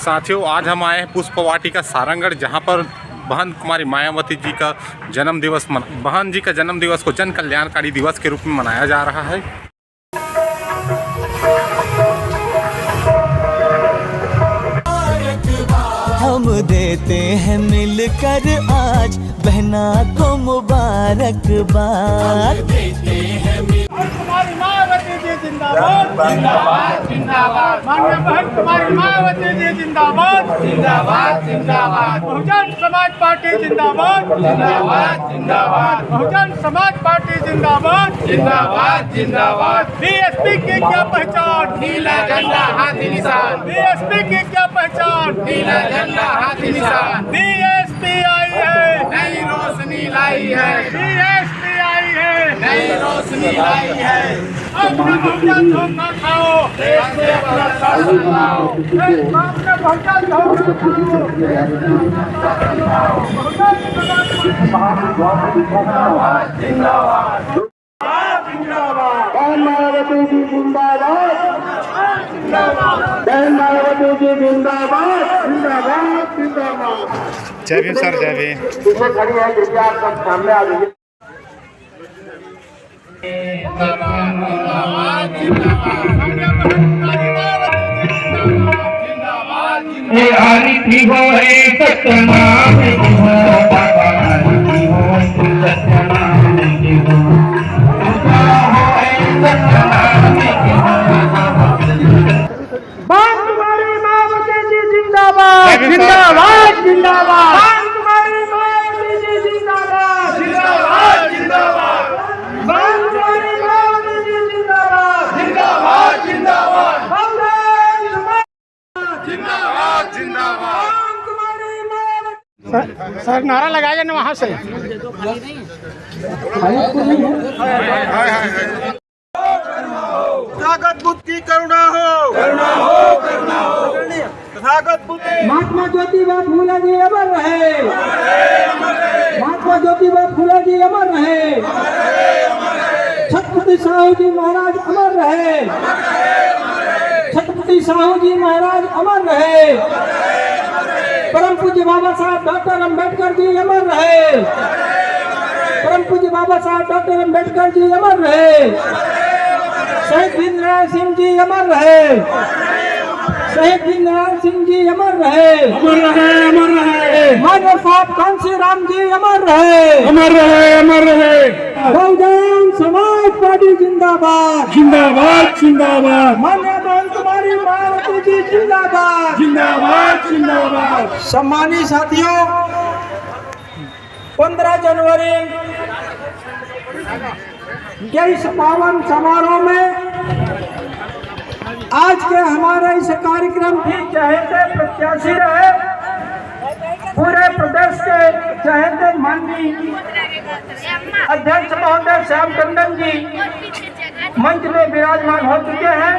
साथियों, आज हम आए हैं पुष्प वाटिका सारंगगढ़, जहां पर बहन कुमारी मायावती जी का जन्म दिवस बहन जी का जन्म दिवस को जन कल्याणकारी दिवस के रूप में मनाया जा रहा है। हम देते हैं मिलकर आज बहना को मुबारकबाद। कुमारी मायावती जी जिंदाबाद जिंदाबाद जिंदाबाद। माननीय बहन कुमारी मायावती जी जिंदाबाद जिंदाबाद जिंदाबाद। बहुजन समाज पार्टी जिंदाबाद जिंदाबाद जिंदाबाद। बहुजन समाज पार्टी जिंदाबाद जिंदाबाद जिंदाबाद। बीएसपी की क्या पहचान? नीला झंडा हाथी निशान। बीएसपी की क्या पहचान? नीला झंडा हाथी निशान। बीएसपी आई है, नई रोशनी लाई है। बीएसपी आई है, नई रोशनी लाई है। अपना बहुजन धोखा खाओ, देश में अपना शासन लाओ। अपना बहुजन धोखा खाओ, जिंदाबाद जिंदाबाद। बहन मायावती जी जिंदाबाद बहन मायावती जी जिंदाबाद जिंदाबाद जिंदाबाद। जय भीम सर, जय भीम। पीछे खड़ी है, कृपया आप सब सामने आ जाइए। हरी थी हो है सत्यनाम की हो, बाबा हरी थी हो सत्यनाम की हो, हो है सत्यनाम की हो। बहन कुमारी मायावती जी जिंदाबाद जिंदाबाद जिंदाबाद। बहन कुमारी मायावती जी जिंदाबाद जिंदाबाद जिंदाबाद। बहन कुमारी मायावती जी जिंदाबाद जिंदाबाद जिंदाबाद। जिंदाबाद जिंदाबाद। सर नारा लगाएगा ना वहाँ से। तथागत बुद्ध की करुणा हो, करुणा हो, करुणा हो। तथागत बुद्ध। महात्मा ज्योतिबा फूले जी अमर रहे, महात्मा ज्योतिबा फूले जी अमर रहे। छत्रपति साहू जी महाराज अमर रहे, छत्रपति साहू जी महाराज अमर रहे। परम पूज्य बाबा साहब डॉक्टर अम्बेडकर जी अमर रहे, परम पूज्य बाबा साहब डॉक्टर अम्बेडकर जी अमर रहे। शहीद भीमराव सिंह जी अमर रहे, शहीद भीमराव सिंह जी अमर रहे, अमर रहे, अमर रहे। मानव साहब कांसी राम जी अमर रहे, अमर रहे, अमर रहे। बहुजन समाज पार्टी जिंदाबाद जिंदाबाद जिंदाबाद। माननीय बहन कुमारी मायावती जी जिंदाबाद जिंदाबाद जिंदाबाद। सम्मानित साथियों, 15 जनवरी के इस पावन समारोह में आज के हमारे इस कार्यक्रम की चहेते प्रत्याशी रहे पूरे प्रदेश के चहेते माननीय अध्यक्ष महोदय श्याम टंडन जी मंच में विराजमान हो चुके हैं।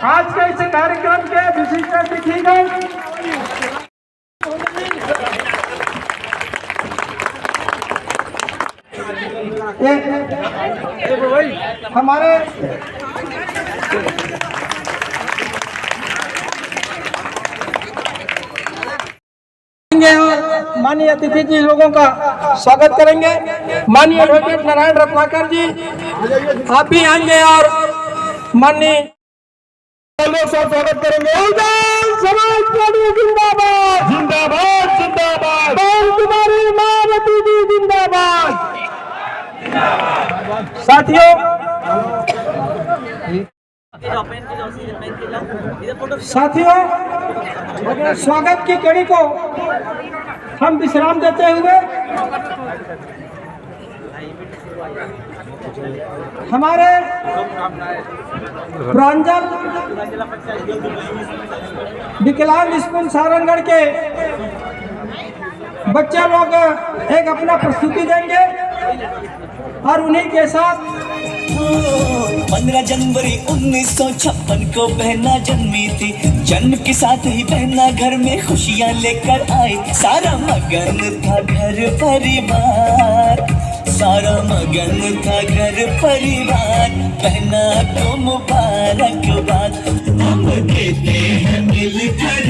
आज के इस कार्यक्रम के विशिष्ट अतिथिगण हमारे माननीय अतिथि जी लोगों का स्वागत करेंगे। माननीय एडवोकेट नारायण रत्नाकर जी आप भी आएंगे और माननीय स्वागत करेंगे। समाज पार्टी जिंदाबाद जिंदाबाद जिंदाबाद। बहन कुमारी मायावती जी जिंदाबाद। साथियों, स्वागत की कड़ी को हम विश्राम देते हुए हमारे प्रांजल विकलांग स्कूल सारंगगढ़ के बच्चे लोग एक अपना प्रस्तुति देंगे और उन्हीं के साथ 15 जनवरी 1956 को बहना जन्मी थी। जन्म के साथ ही बहना घर में खुशियां लेकर आई। सारा मगन था घर परिवार, सारा मगन था घर परिवार। बहना को मुबारकबाद हम देते हैं मिलकर।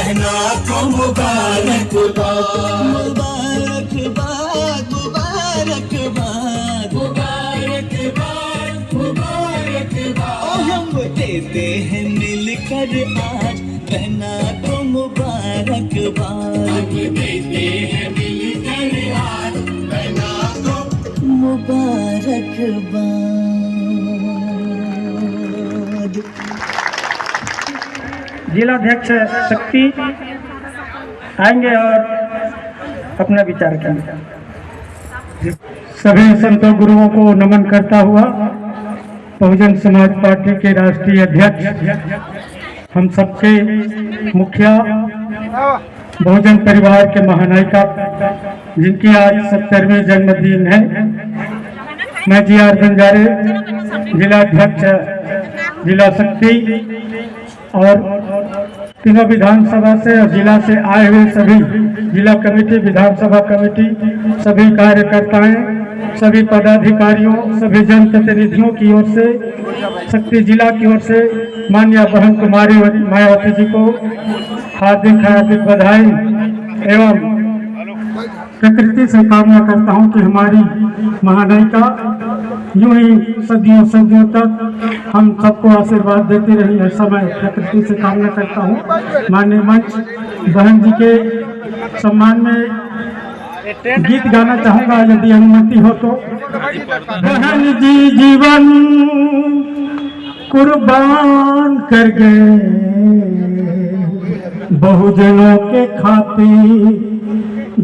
बहना को मुबारकबाद मुबारकबाद मुबारकबाद मुबारकबाद मुबारकबाद ओ हम देते हैं मिलकर आज बहना को मुबारकबाद देते हैं मिलकर आज बहना को मुबारकबाद। जिलाध्यक्ष शक्ति आएंगे और अपना विचार करेंगे। सभी संतों गुरुओं को नमन करता हुआ बहुजन समाज पार्टी के राष्ट्रीय अध्यक्ष, हम सबके मुखिया, बहुजन परिवार के महानायिका जिनकी आज 70वें जन्मदिन है, मैं जी.आर. बंजारे, जिलाध्यक्ष जिला शक्ति और तीनों विधानसभा से और जिला से आए हुए सभी जिला कमेटी, विधानसभा कमेटी, सभी कार्यकर्ताएं, सभी पदाधिकारियों, सभी जनप्रतिनिधियों की ओर से, शक्ति जिला की ओर से माननीय बहन कुमारी मायावती जी को हार्दिक हार्दिक बधाई एवं प्रकृति से कामना करता हूं कि हमारी महानायिका यूं ही सदियों सदियों तक हम सबको आशीर्वाद देती रही, ऐसा मैं प्रकृति से कामना करता हूं। माननीय मंच बहन जी के सम्मान में गीत गाना चाहूंगा यदि अनुमति हो तो। बहन जी जीवन कुर्बान कर गए बहुजनों के खातिर,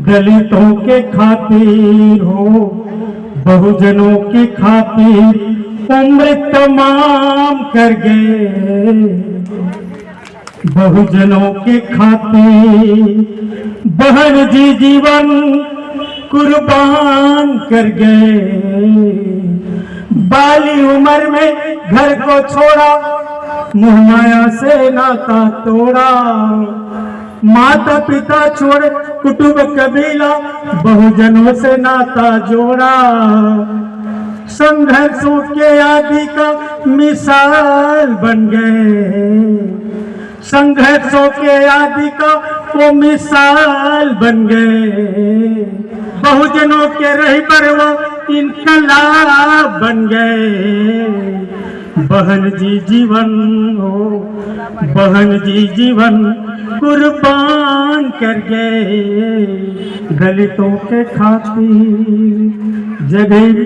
दलितों के खातिर हो, बहुजनों की खातिर उम्र तमाम कर गए, बहुजनों के खातिर बहन जी जीवन कुर्बान कर गए। बाली उम्र में घर को छोड़ा, मोह माया से नाता तोड़ा, माता पिता छोड़ कुटुंब कबीला बहुजनों से नाता जोड़ा। संघर्षों के आदि का मिसाल बन गए, संघर्षों के आदि का वो मिसाल बन गए। बहुजनों के रहबर वो इनकलाब बन गए। बहन जी जीवन हो, बहन जी जीवन कुर्बान कर गए दलितों के खातिर। जय भीम,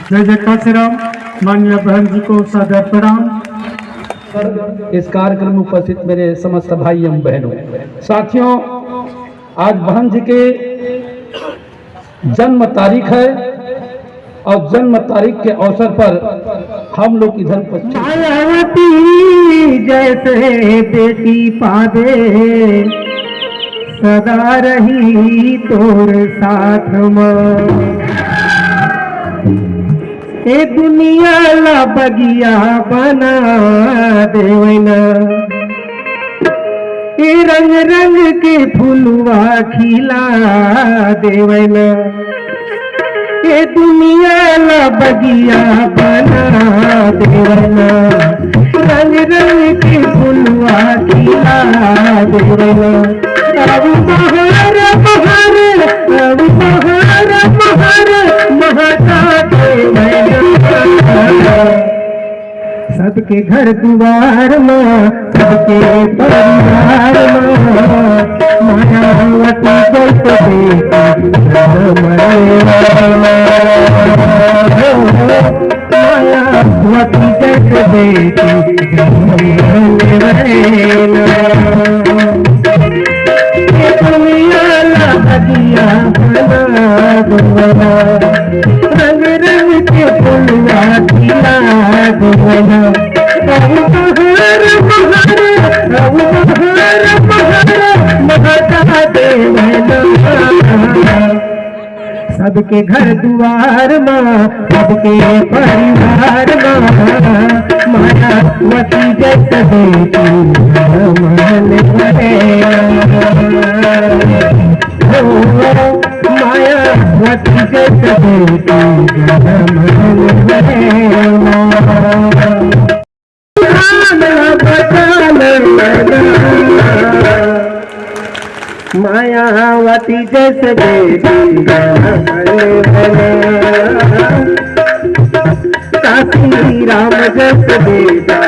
जय जय काशीराम। माननीय बहन जी को सादर प्रणाम। इस कार्यक्रम में उपस्थित मेरे समस्त भाई एवं बहनों, साथियों, आज बहन जी के जन्म तारीख है और जन्म तारीख के अवसर पर हम लोग इधर मायावती जैसे बेटी पादे सदा रही तोर साथ में, ए दुनिया ला बगिया बना देवना, ए रंग रंग के फुलवा खिला देवना, ए दुनिया ला बगिया बना देवना, रंग रंग के फुलवा खिला देवना। अब बहार बहार, अब बहार बहार महका देवना। सबके घर द्वार में, सबके परिवार में मायावती जैसे मायावती जैसे बेटी बगिया बना दूंगा, रंग रंग के फुलवा खिला दूंगा। बहार बहार बहार महका देवना। सबके घर द्वार में, सबके परिवार में मायावती जैसे बेटी मन मायावती जैसे बेटी मायावती जैसे बेटी काशी राम जैसे बेटा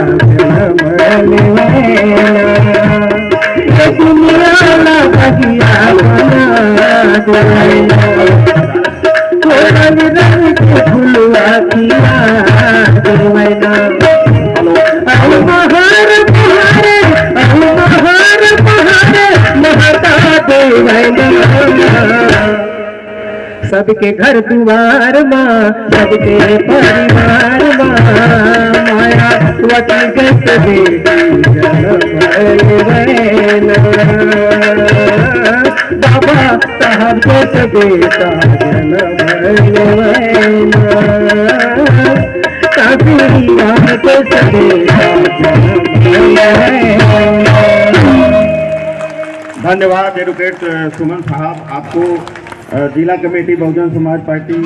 ये दुनिया ना बगिया बना रंग रंग के फुलवा किया महार पहाड़े महता देवैना सबके घर दुआर माँ सबके परिवार माँ मायावती जैसे बेटी बाबा साहब जैसे बेटा काशी राम जैसे बेटा धन्यवाद एडवोकेट सुमन साहब आपको जिला कमेटी बहुजन समाज पार्टी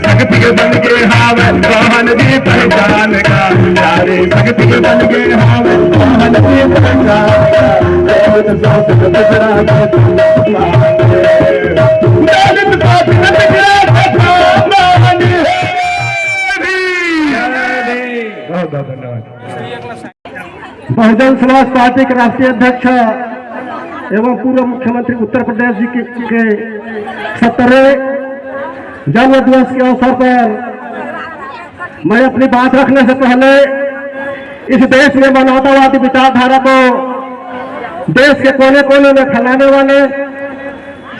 शक्ति बन के हावन वाहन भी पहचान का सारे शक्ति बन के हावन वाहन भी बहुजन समाज पार्टी के राष्ट्रीय अध्यक्ष एवं पूर्व मुख्यमंत्री उत्तर प्रदेश जी के 70वें जन्म दिवस के अवसर पर मैं अपनी बात रखने से पहले इस देश में मानवतावादी विचारधारा को देश के कोने कोने में फैलाने वाले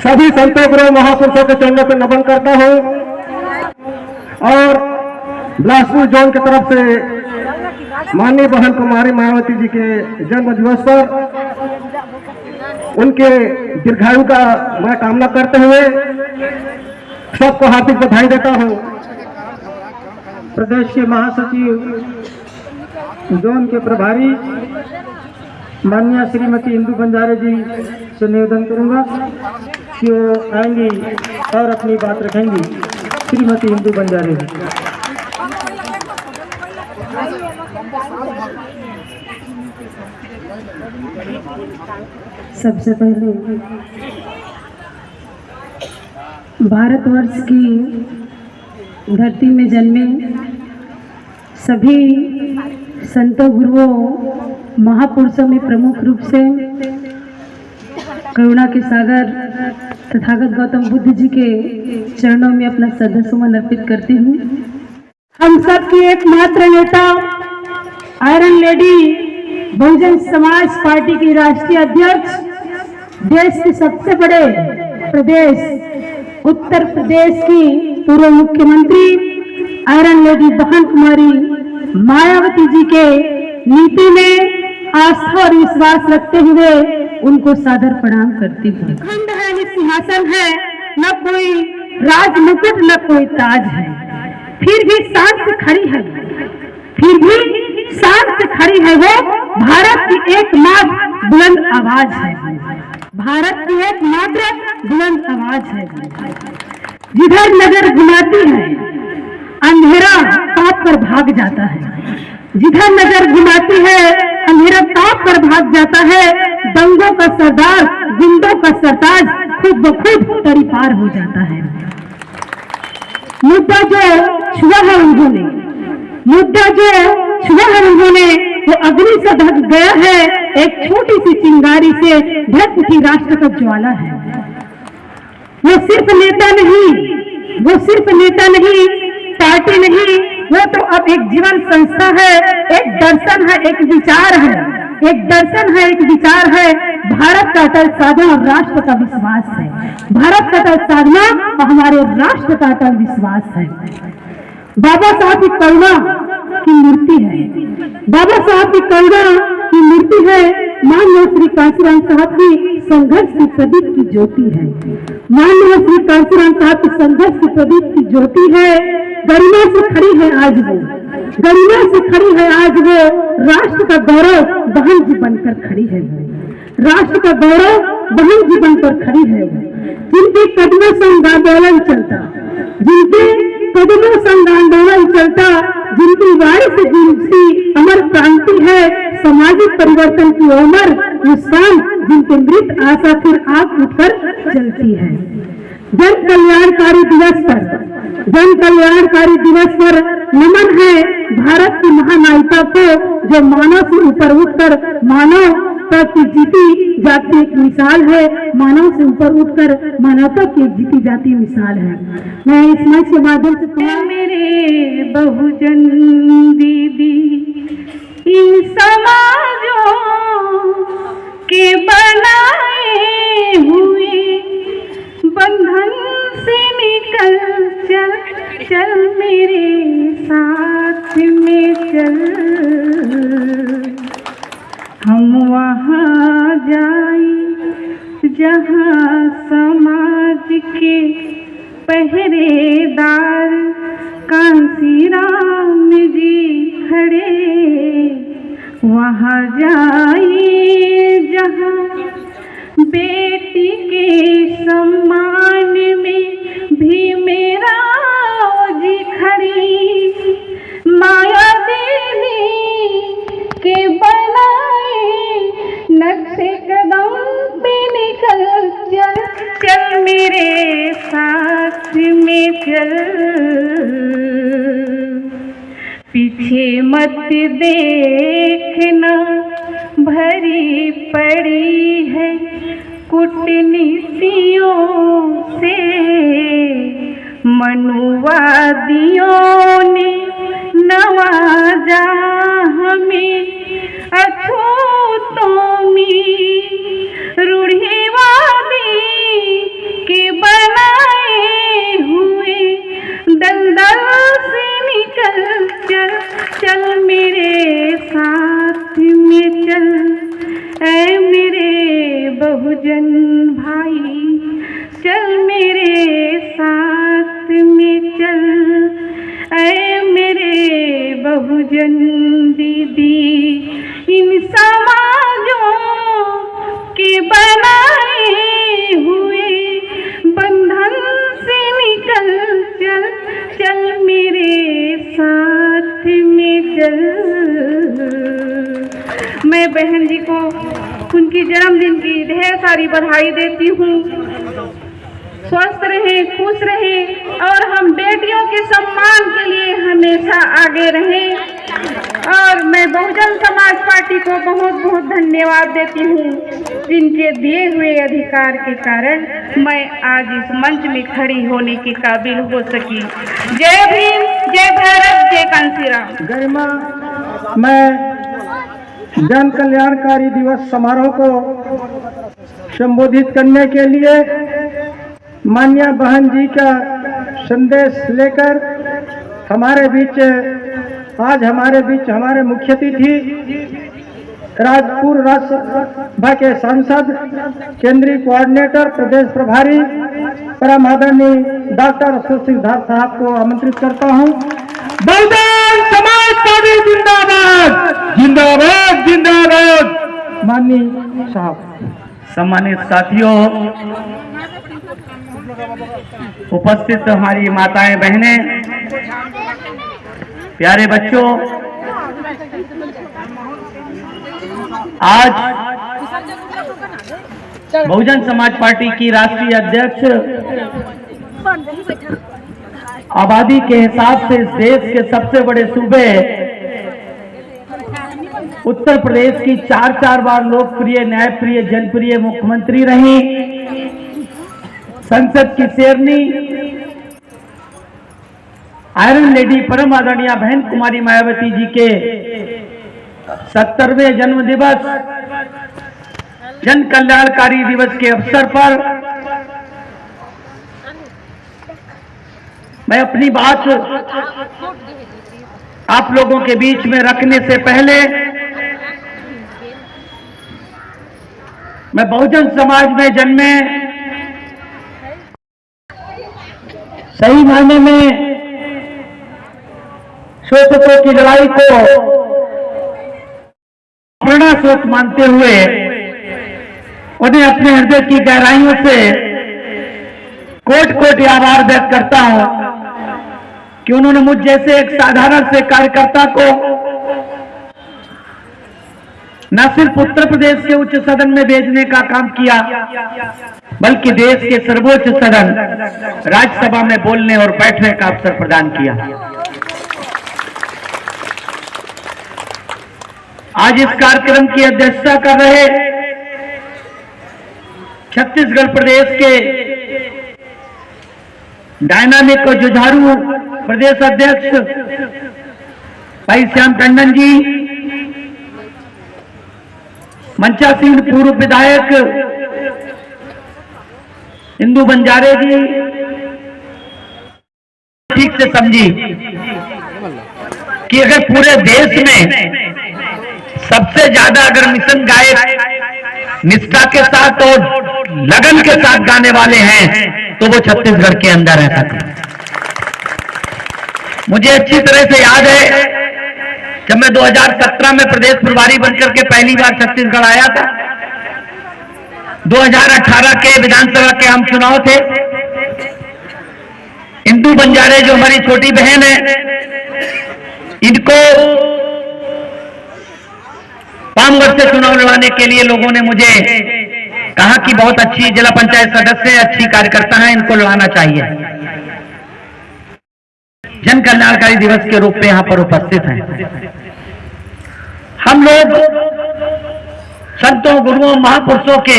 सभी संतों गुरु महापुरुषों के चरणों पर नमन करता हूं और बिलासपुर जोन की तरफ से माननीय बहन कुमारी मायावती जी के जन्म दिवस पर उनके दीर्घायु का मैं कामना करते हुए सबको हार्दिक बधाई देता हूं। प्रदेश के महासचिव जोन के प्रभारी माननीय श्रीमती इंदू बंजारे जी से निवेदन करूंगा कि वो आएंगी और अपनी बात रखेंगी। श्रीमती इंदू बंजारे जी। सबसे पहले भारतवर्ष की धरती में जन्मे सभी संतों गुरुओं महापुरुषों में प्रमुख रूप से करुणा के सागर तथागत गौतम बुद्ध जी के चरणों में अपना श्रद्धा सुमन अर्पित करती हूँ। हम सब की एकमात्र नेता iron lady Bahujan Samaj party की राष्ट्रीय अध्यक्ष देश के सबसे बड़े प्रदेश उत्तर प्रदेश की पूर्व मुख्यमंत्री आयरन लेडी बहन कुमारी मायावती जी के नीति में आस्था और विश्वास रखते हुए उनको सादर प्रणाम करती हूँ। खंड है न सिंहासन है, न कोई राज मुकुट न कोई ताज है, फिर भी शान से खड़ी है, फिर भी शान से खड़ी है वो भारत की एकमात्र बुलंद आवाज है, भारत की एकमात्र बुलंद आवाज है। जिधर नजर घुमाती है अंधेरा कांप कर भाग जाता है, जिधर नजर घुमाती है अंधेरा कांप कर भाग जाता है। दंगों का सरदार गुंडों का सरताज खुद ब खुद तरी पार हो जाता है। मुद्दा जो छुआ है उन्होंने, मुद्दा जो छुआ है उन्होंने वो अग्नि से ढक गया है, एक छोटी सी चिंगारी से ढक उठी राष्ट्र का ज्वाला है। वो सिर्फ नेता नहीं, वो सिर्फ नेता नहीं, पार्टी नहीं, वो तो अब एक जीवन संस्था है, एक दर्शन है, एक विचार है। एक दर्शन है, एक विचार है। भारत का अटल साधना और राष्ट्र का विश्वास है। भारत का अटल साधना और हमारे राष्ट्र का अटल विश्वास है। बाबा साहब की करुणा की मूर्ति है। बाबा साहब की करुणा की मूर्ति है। माननीय श्री कांशीराम साहब की संघर्ष की प्रदीप की ज्योति है। माननीय श्री कांशीराम साहब की संघर्ष की प्रदीप की ज्योति है। गरिमा से खड़ी है आज वो, गरिमा से खड़ी है आज वो। राष्ट्र का गौरव बहन जी बनकर खड़ी है वो। राष्ट्र का गौरव बहन जी बनकर खड़ी है वो। जिनके कदमों संग आंदोलन चलता, जिनके कदमों संग आंदोलन चलता, जिनकी वाणी से जिनकी अमर क्रांति है, सामाजिक परिवर्तन की अमर मुस्कान, जिनके मृत आशा फिर आग उठकर चलती है। जन कल्याणकारी दिवस पर, जन कल्याणकारी दिवस पर नमन है भारत की महानायिका को, जो मानव से ऊपर उठकर मानव की जीती जाती एक मिसाल है। मानव से ऊपर उठकर मानवता की एक जीती जाती मिसाल है। मैं इस मंच के माध्यम से मेरे बहुजन दीदी इन समाजों के बनाए हुए बंधन से निकल चल, चल मेरे साथ में चल। हम वहाँ जाए जहाँ समाज के पहरेदार कांशीराम जी खड़े, वहाँ जाए जहाँ बेटी के सम्मान में भी मेरा जी खड़ी, माया देवी के बनाए नक्शे कदम पे निकल चल, चल मेरे साथ में चल। पीछे मत देखना भरी पड़ी है कूटनीतियों से, मनुवादियों ने नवाजा हमें अछूतों में, रूढ़िवादी के बनाए हुए दलदल से निकल चल, चल मेरे साथ में चल। ऐ मेरे बहुजन भाई चल मेरे साथ में चल। ऐ मेरे बहुजन दीदी इन समाजों के बनाए हुए बंधन से निकल चल, चल मेरे साथ में चल। मैं बहन जी को उनकी जन्मदिन की ढेर सारी बधाई देती हूँ। स्वस्थ रहे, खुश रहे और हम बेटियों के सम्मान के लिए हमेशा आगे रहें। और मैं बहुजन समाज पार्टी को बहुत बहुत धन्यवाद देती हूँ, जिनके दिए हुए अधिकार के कारण मैं आज इस मंच में खड़ी होने के काबिल हो सकी। जय भीम, जय भारत, जय कांशीराम। गरिमा, मैं जन कल्याणकारी दिवस समारोह को संबोधित करने के लिए माननीय बहन जी का संदेश लेकर आज हमारे बीच हमारे मुख्य अतिथि राजपुर राज्यसभा के सांसद, केंद्रीय कोऑर्डिनेटर, प्रदेश प्रभारी परम आदरणीय डॉक्टर अशोक सिद्धार्थ साहब को आमंत्रित करता हूं। बहुजन समाज पार्टी जिंदाबाद, जिंदाबाद, जिंदाबाद। माननीय साहब। सम्मानित साथियों, उपस्थित हमारी माताएं, बहनें, प्यारे बच्चों, आज बहुजन समाज पार्टी की राष्ट्रीय अध्यक्ष आबादी के हिसाब से इस देश के सबसे बड़े सूबे उत्तर प्रदेश की 4 बार लोकप्रिय, न्यायप्रिय, जनप्रिय मुख्यमंत्री रही, संसद की शेरनी, आयरन लेडी परम आदरणीय बहन कुमारी मायावती जी के 70वें जन्म दिवस जन कल्याणकारी दिवस के अवसर पर मैं अपनी बात आप लोगों के बीच में रखने से पहले मैं बहुजन समाज में जन्मे, सही मायने में शोषकों की लड़ाई को प्रेरणा स्रोत मानते हुए उन्हें अपने हृदय की गहराइयों से कोट कोट आभार व्यक्त करता हूं कि उन्होंने मुझ जैसे एक साधारण से कार्यकर्ता को न सिर्फ उत्तर प्रदेश के उच्च सदन में भेजने का काम किया, बल्कि देश के सर्वोच्च सदन राज्यसभा में बोलने और बैठने का अवसर प्रदान किया। आज इस कार्यक्रम की अध्यक्षता कर रहे छत्तीसगढ़ प्रदेश के डायनामिक और जुझारू प्रदेश अध्यक्ष भाई श्याम टंडन जी, मंचासीन पूर्व विधायक इंदू बंजारे जी, ठीक से समझी कि अगर पूरे देश में सबसे ज्यादा अगर मिशन गायक निष्ठा के साथ और लगन के साथ गाने वाले हैं तो वो छत्तीसगढ़ के अंदर रहता था। मुझे अच्छी तरह से याद है जब मैं 2017 में प्रदेश प्रभारी बनकर के पहली बार छत्तीसगढ़ आया था। 2018 के विधानसभा के आम चुनाव थे। इंदू बंजारे जो हमारी छोटी बहन है, इनको पामगढ़ से चुनाव लड़ाने के लिए लोगों ने मुझे कहा कि बहुत अच्छी जिला पंचायत सदस्य, अच्छी कार्यकर्ता है, इनको लड़ाना चाहिए। जन कल्याणकारी दिवस के रूप में यहां पर उपस्थित हैं। हम लोग संतों, गुरुओं, महापुरुषों के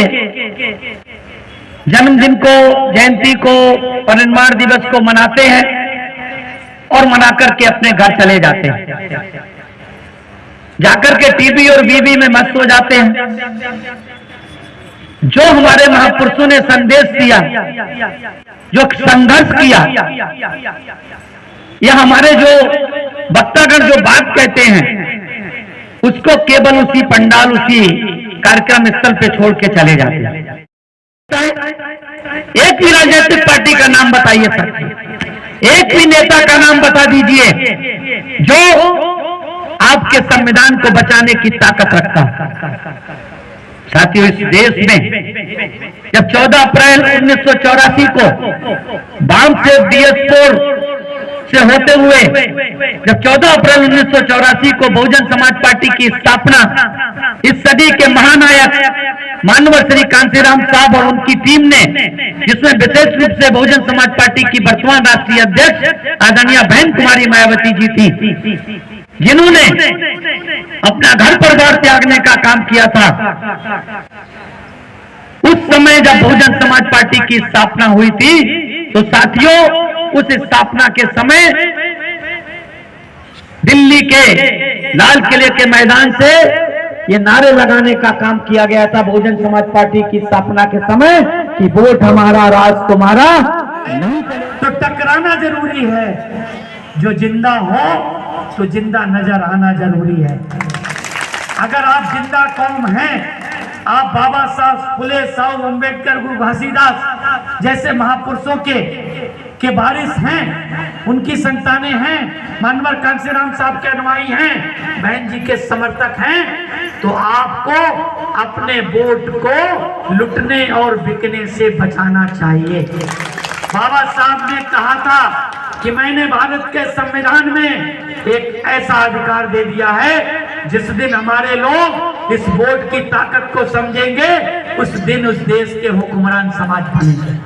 जन्मदिन को, जयंती को, परिनिर्वाण दिवस को मनाते हैं और मना करके अपने घर चले जाते हैं। जाकर के टीवी और बीबी में मस्त हो जाते हैं। जो हमारे महापुरुषों ने संदेश दिया, जो संघर्ष किया, या हमारे जो वक्तागण जो बात कहते हैं, उसको केवल उसी पंडाल, उसी कार्यक्रम स्थल पे छोड़ के चले जाते हैं। एक भी राजनीतिक पार्टी का नाम बताइए सर, एक भी नेता का नाम बता दीजिए जो आपके संविधान को बचाने की ताकत रखता है। साथियों, इस देश में जब 14 अप्रैल 1984 को बाम से DS4 से होते हुए जब 14 अप्रैल 1984 को बहुजन समाज पार्टी की स्थापना इस सदी के महानायक मानवर श्री कांशीराम साहब और उनकी टीम ने, जिसमें विशेष रूप से बहुजन समाज पार्टी की वर्तमान राष्ट्रीय अध्यक्ष आदरणीय बहन कुमारी मायावती जी थी, जिन्होंने अपना घर परिवार त्यागने का काम किया था। उस समय जब बहुजन समाज पार्टी की स्थापना हुई थी, तो साथियों, उस स्थापना के समय दिल्ली के लाल किले के मैदान से ये नारे लगाने का काम किया गया था बहुजन समाज पार्टी की स्थापना के समय कि वोट हमारा, राज तुम्हारा नहीं चलेगा। तो टकराना जरूरी है। जो जिंदा हो तो जिंदा नजर आना जरूरी है। अगर आप जिंदा कौम हैं, आप बाबा साहब फुले साहब अम्बेडकर, गुरु घासीदास जैसे महापुरुषों के वारिस हैं, उनकी संतानें हैं, मानवर कांशीराम साहब के अनुयायी हैं, बहन जी के समर्थक हैं, तो आपको अपने वोट को लुटने और बिकने से बचाना चाहिए। बाबा साहब ने कहा था कि मैंने भारत के संविधान में एक ऐसा अधिकार दे दिया है, जिस दिन हमारे लोग इस वोट की ताकत को समझेंगे, उस दिन उस देश के हुक्मरान समाज बनेंगे।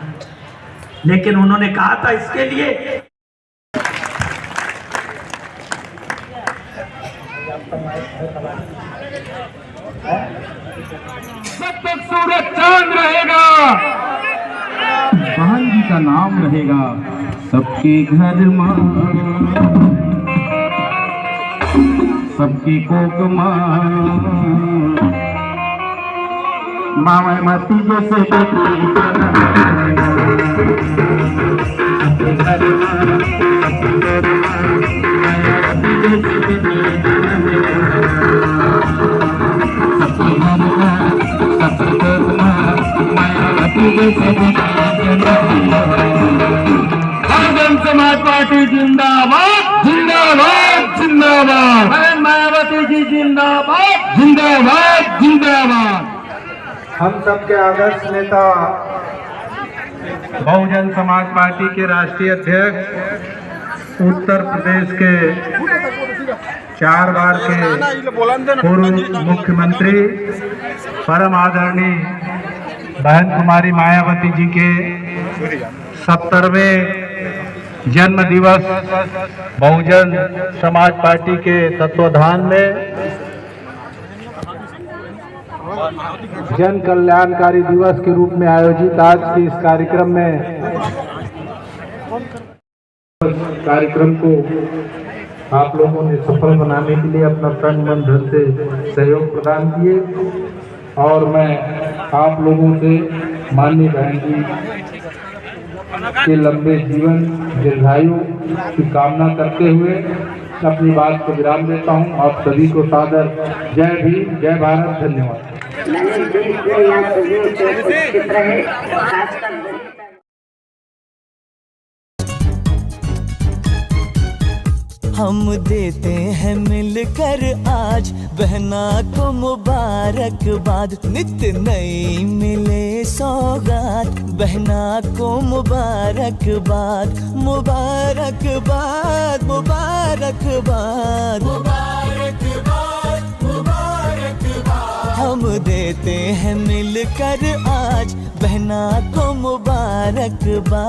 लेकिन उन्होंने कहा था इसके लिए जब तक सूरज चांद रहेगा, बहन जी का नाम रहेगा सबके घर मां। सबकी कोक मायावती जैसे बहुजन समाज पार्टी जिंदाबाद जिंदाबाद जिंदाबाद, मायावती जी जिंदाबाद जिंदाबाद जिंदाबाद। हम सबके आदर्श नेता बहुजन समाज पार्टी के राष्ट्रीय अध्यक्ष, उत्तर प्रदेश के 4 बार के पूर्व मुख्यमंत्री परम आदरणीय बहन कुमारी मायावती जी के 70वें जन्म दिवस बहुजन समाज पार्टी के तत्वाधान में जन कल्याणकारी दिवस के रूप में आयोजित आज के इस कार्यक्रम को आप लोगों ने सफल बनाने के लिए अपना तन मन धन से सहयोग प्रदान किए और मैं आप लोगों से माननीय बहन जी के लंबे जीवन दीर्घायु की कामना करते हुए अपनी बात को विराम देता हूं। आप सभी को सादर जय भीम, जय भारत, धन्यवाद। हम देते हैं मिलकर आज बहना को मुबारकबाद, नित्य नई मिले सौगात, बहना को मुबारकबाद मुबारकबाद मुबारकबाद मुबारकबाद मुबारकबाद। हम देते हैं मिलकर आज बहना को मुबारकबाद।